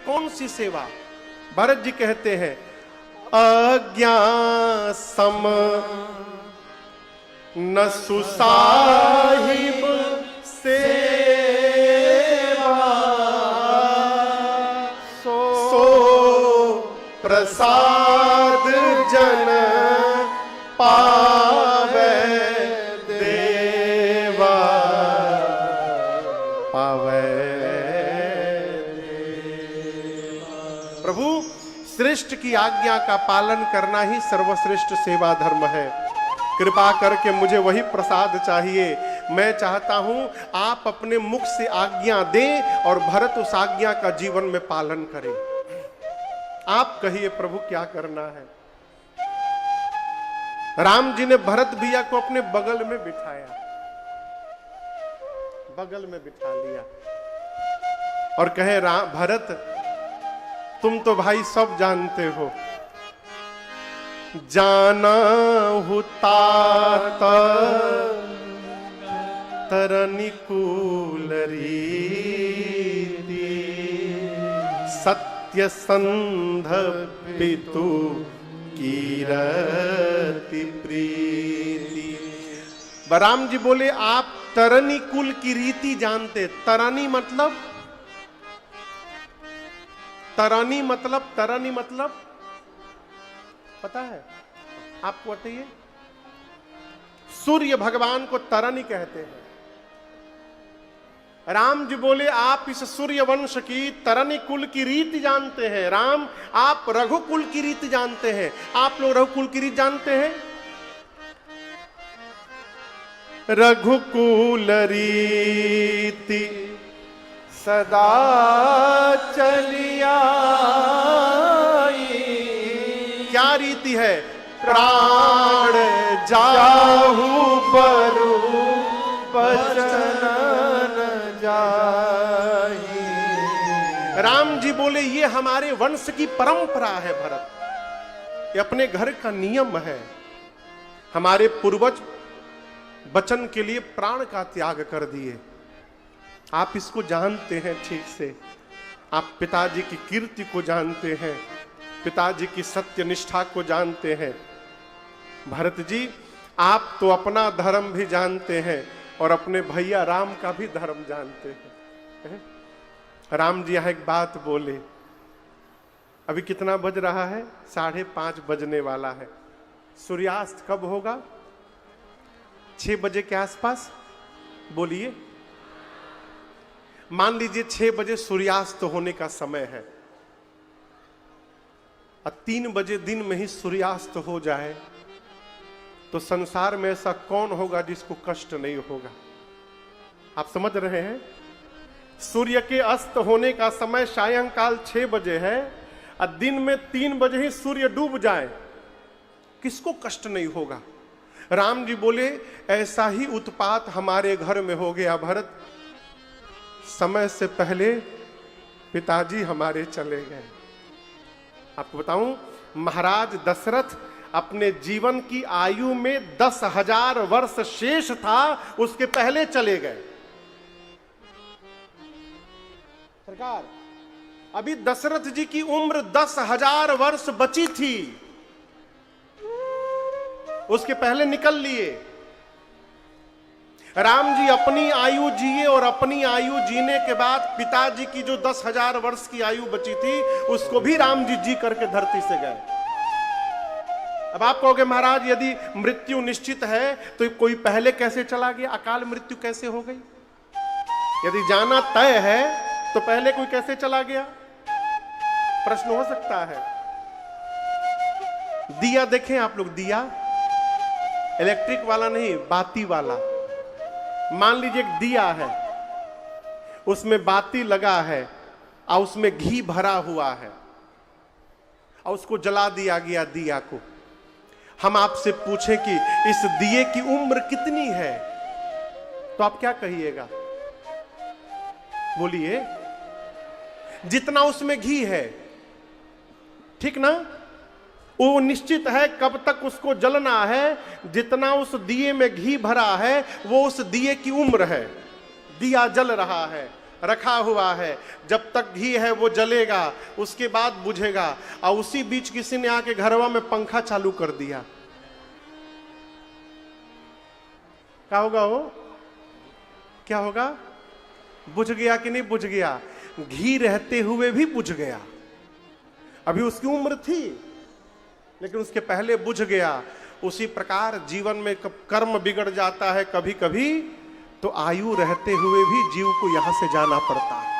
कौन सी सेवा? भरत जी कहते हैं अज्ञा सम न सुसाहिब सेवा, सो प्रसाद जन पावे देवा, पावे देवा। प्रभु, श्रेष्ठ की आज्ञा का पालन करना ही सर्वश्रेष्ठ सेवा धर्म है। कृपा करके मुझे वही प्रसाद चाहिए। मैं चाहता हूं आप अपने मुख से आज्ञा दें और भरत उस आज्ञा का जीवन में पालन करें। आप कहिए प्रभु क्या करना है? राम जी ने भरत भैया को अपने बगल में बिठाया, बगल में बिठा लिया और कहे राम भरत, तुम तो भाई सब जानते हो, जाना हूं तात तरनिकूल रीति, सत्य संध पितु कीरति प्रीति। राम जी बोले आप तरनी कुल की रीति जानते। तरनी मतलब, तरनी मतलब पता है आपको? बताइए। सूर्य भगवान को तरनी कहते हैं। राम जी बोले आप इस सूर्य वंश की तरनी कुल की रीति जानते हैं। राम, आप रघुकुल की रीति जानते हैं। आप लोग रघुकुल की रीति जानते हैं? रघुकुल रीति सदा चलिया, क्या रीति है? प्राण जाहु बरु बचन जाहि। राम जी बोले ये हमारे वंश की परंपरा है भरत, ये अपने घर का नियम है। हमारे पूर्वज वचन के लिए प्राण का त्याग कर दिए। आप इसको जानते हैं ठीक से। आप पिताजी की कीर्ति को जानते हैं, पिताजी की सत्य निष्ठा को जानते हैं। भरत जी, आप तो अपना धर्म भी जानते हैं और अपने भैया राम का भी धर्म जानते हैं। राम जी यहां एक बात बोले। अभी कितना बज रहा है? 5:30 बजने वाला है। सूर्यास्त कब होगा? 6 बजे के आसपास। बोलिए। मान लीजिए 6 बजे सूर्यास्त होने का समय है और 3 बजे दिन में ही सूर्यास्त हो जाए तो संसार में ऐसा कौन होगा जिसको कष्ट नहीं होगा? आप समझ रहे हैं? सूर्य के अस्त होने का समय सायंकाल 6 बजे है और दिन में 3 बजे ही सूर्य डूब जाए, किसको कष्ट नहीं होगा? राम जी बोले ऐसा ही उत्पात हमारे घर में हो गया भरत। समय से पहले पिताजी हमारे चले गए। आपको बताऊं, महाराज दशरथ अपने जीवन की आयु में 10,000 वर्ष शेष था, उसके पहले चले गए। सरकार, अभी दशरथ जी की उम्र 10,000 वर्ष बची थी, उसके पहले निकल लिए। राम जी अपनी आयु जिए और अपनी आयु जीने के बाद पिताजी की जो 10,000 वर्ष की आयु बची थी उसको भी राम जी जी करके धरती से गए। अब आप कहोगे महाराज यदि मृत्यु निश्चित है तो कोई पहले कैसे चला गया? अकाल मृत्यु कैसे हो गई? यदि जाना तय है तो पहले कोई कैसे चला गया? प्रश्न हो सकता है। दिया देखें आप लोग, दिया इलेक्ट्रिक वाला नहीं, बाती वाला। मान लीजिए एक दिया है, उसमें बाती लगा है और उसमें घी भरा हुआ है और उसको जला दिया गया दिया को। हम आपसे पूछें कि इस दिए की उम्र कितनी है तो आप क्या कहिएगा? बोलिए। जितना उसमें घी है, ठीक ना? वो निश्चित है कब तक उसको जलना है। जितना उस दिए में घी भरा है वो उस दिए की उम्र है। दिया जल रहा है रखा हुआ है। जब तक घी है वो जलेगा, उसके बाद बुझेगा। और उसी बीच किसी ने आके घरवा में पंखा चालू कर दिया, क्या होगा? वो क्या होगा? बुझ गया कि नहीं बुझ गया? घी रहते हुए भी बुझ गया। अभी उसकी उम्र थी लेकिन उसके पहले बुझ गया। उसी प्रकार जीवन में कर्म बिगड़ जाता है कभी कभी, तो आयु रहते हुए भी जीव को यहां से जाना पड़ता है।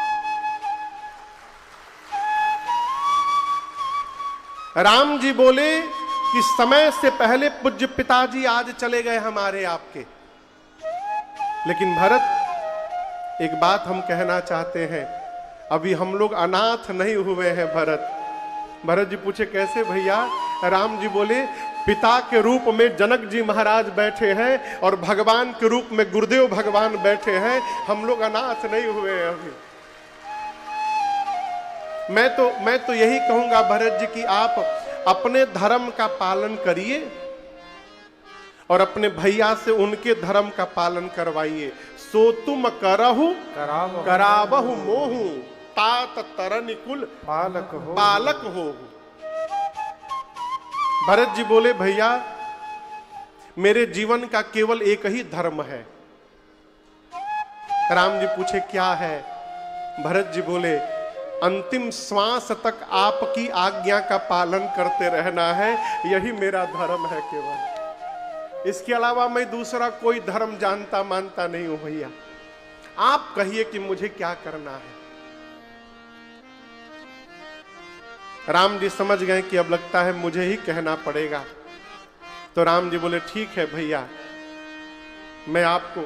राम जी बोले कि समय से पहले पूज्य पिताजी आज चले गए हमारे आपके, लेकिन भरत एक बात हम कहना चाहते हैं, अभी हम लोग अनाथ नहीं हुए हैं भरत। भरत जी पूछे कैसे भैया? राम जी बोले पिता के रूप में जनक जी महाराज बैठे हैं और भगवान के रूप में गुरुदेव भगवान बैठे हैं, हम लोग अनाथ नहीं हुए हैं अभी। मैं तो यही कहूंगा भरत जी कि आप अपने धर्म का पालन करिए और अपने भैया से उनके धर्म का पालन करवाइए। सो तुम करहु करावहु मोहु, तात तरन कुल बालक हो। भरत जी बोले भैया मेरे जीवन का केवल एक ही धर्म है। राम जी पूछे क्या है? भरत जी बोले अंतिम श्वास तक आपकी आज्ञा का पालन करते रहना है, यही मेरा धर्म है केवल। इसके अलावा मैं दूसरा कोई धर्म जानता मानता नहीं हूं भैया। आप कहिए कि मुझे क्या करना है। राम जी समझ गए कि अब लगता है मुझे ही कहना पड़ेगा। तो राम जी बोले ठीक है भैया, मैं आपको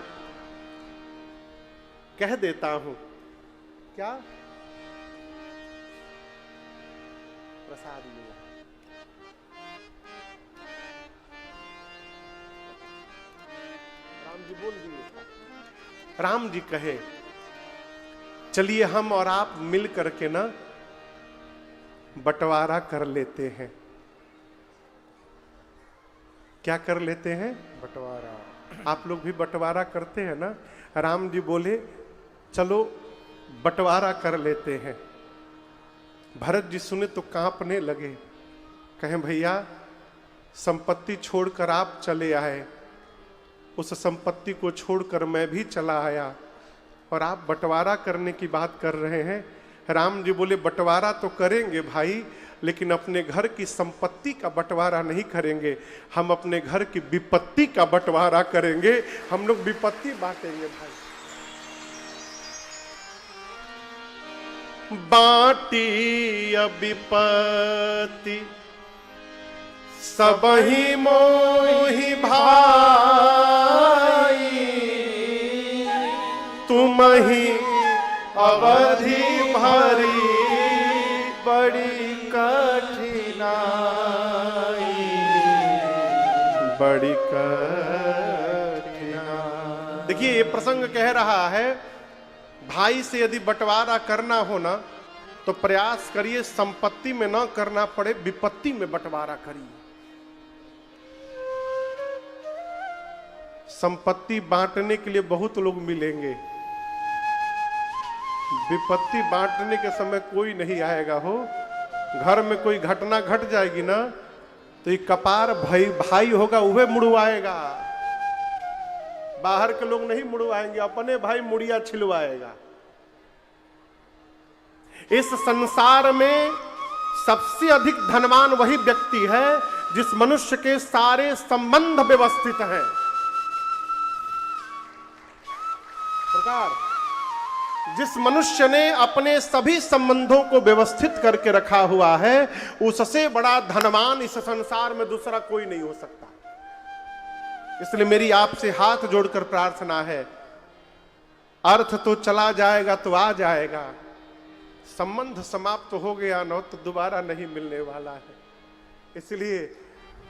कह देता हूं। क्या? प्रसाद लिया। राम जी बोल दिए। राम जी कहे चलिए हम और आप मिल करके ना बंटवारा कर लेते हैं। क्या कर लेते हैं? बंटवारा। आप लोग भी बंटवारा करते हैं ना? राम जी बोले चलो बंटवारा कर लेते हैं। भरत जी सुने तो कांपने लगे, कहें भैया संपत्ति छोड़कर आप चले आए, उस संपत्ति को छोड़कर मैं भी चला आया और आप बंटवारा करने की बात कर रहे हैं। राम जी बोले बंटवारा तो करेंगे भाई, लेकिन अपने घर की संपत्ति का बंटवारा नहीं करेंगे, हम अपने घर की विपत्ति का बंटवारा करेंगे। हम लोग विपत्ति बांटेंगे भाई। बाटी विपत्ति सबहि मोहि भाई, तुम ही अवधि भरी बड़ी कठिनाई, बड़ी कठिनाई। देखिए ये प्रसंग कह रहा है भाई से यदि बंटवारा करना हो ना तो प्रयास करिए संपत्ति में ना करना पड़े, विपत्ति में बंटवारा करिए। संपत्ति बांटने के लिए बहुत लोग मिलेंगे, विपत्ति बांटने के समय कोई नहीं आएगा हो। घर में कोई घटना घट जाएगी ना तो ये कपार भाई होगा वह मुड़वाएगा, बाहर के लोग नहीं मुड़वाएंगे, अपने भाई मुड़िया छिलवाएगा। इस संसार में सबसे अधिक धनवान वही व्यक्ति है जिस मनुष्य के सारे संबंध व्यवस्थित हैं। प्रकार जिस मनुष्य ने अपने सभी संबंधों को व्यवस्थित करके रखा हुआ है, उससे बड़ा धनवान इस संसार में दूसरा कोई नहीं हो सकता। इसलिए मेरी आपसे हाथ जोड़कर प्रार्थना है, अर्थ तो चला जाएगा तो आ जाएगा, संबंध समाप्त हो गया न तो दोबारा नहीं मिलने वाला है। इसलिए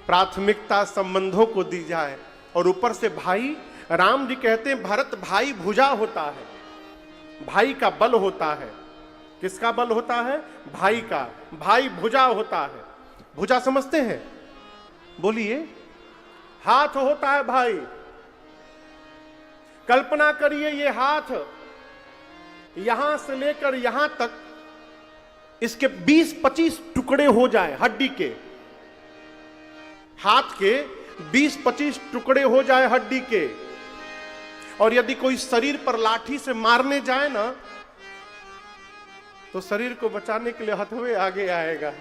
प्राथमिकता संबंधों को दी जाए। और ऊपर से भाई, राम जी कहते हैं भरत भाई भुजा होता है, भाई का बल होता है। किसका बल होता है? भाई का। भाई भुजा होता है। भुजा समझते हैं? बोलिए। हाथ होता है भाई। कल्पना करिए ये हाथ यहां से लेकर यहां तक इसके 20-25 टुकड़े हो जाए, हड्डी के, हाथ के 20-25 टुकड़े हो जाए हड्डी के, और यदि कोई शरीर पर लाठी से मारने जाए ना, तो शरीर को बचाने के लिए हथवे आगे आएगा।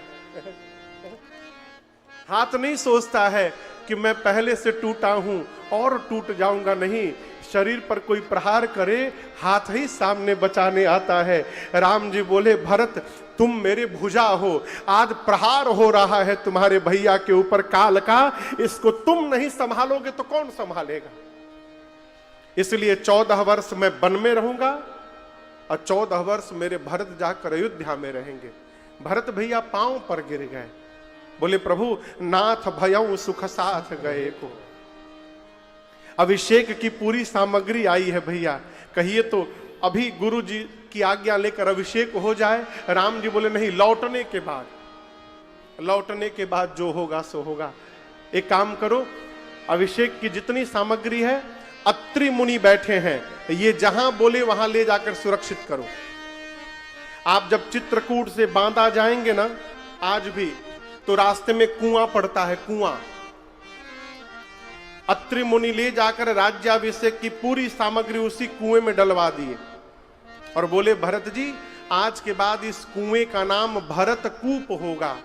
हाथ नहीं सोचता है कि मैं पहले से टूटा हूं और टूट जाऊंगा, नहीं, शरीर पर कोई प्रहार करे, हाथ ही सामने बचाने आता है। राम जी बोले, भरत तुम मेरे भुजा हो, आज प्रहार हो रहा है तुम्हारे भैया के ऊपर काल का, इसको तुम नहीं संभालोगे तो कौन संभालेगा। इसलिए 14 वर्ष मैं वन में रहूंगा और 14 वर्ष मेरे भरत जाकर अयोध्या में रहेंगे। भरत भैया पांव पर गिर गए, बोले प्रभु नाथ भयऊ सुख साथ गए को। अभिषेक की पूरी सामग्री आई है भैया, कहिए तो अभी गुरु जी की आज्ञा लेकर अभिषेक हो जाए। राम जी बोले नहीं, लौटने के बाद जो होगा सो होगा। एक काम करो, अभिषेक की जितनी सामग्री है, अत्रि मुनि बैठे हैं, ये जहां बोले वहां ले जाकर सुरक्षित करो। आप जब चित्रकूट से बांदा जाएंगे ना, आज भी तो रास्ते में कुआं पड़ता है, कुआं। अत्रि मुनि ले जाकर राज्याभिषेक की पूरी सामग्री उसी कुएं में डलवा दिए और बोले भरत जी आज के बाद इस कुएं का नाम भरत कूप होगा,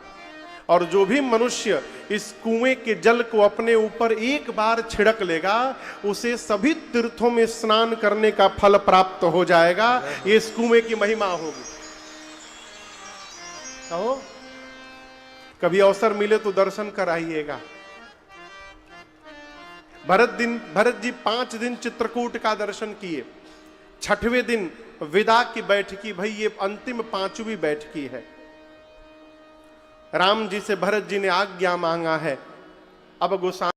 और जो भी मनुष्य इस कुएं के जल को अपने ऊपर एक बार छिड़क लेगा उसे सभी तीर्थों में स्नान करने का फल प्राप्त हो जाएगा। ये इस कुएं की महिमा होगी। कहो कभी अवसर मिले तो दर्शन कराइएगा। भरत जी 5 दिन चित्रकूट का दर्शन किए। 6वें दिन विदा की बैठकी, भाई ये अंतिम 5वीं बैठकी है। राम जी से भरत जी ने आज्ञा मांगा है। अब गोसाई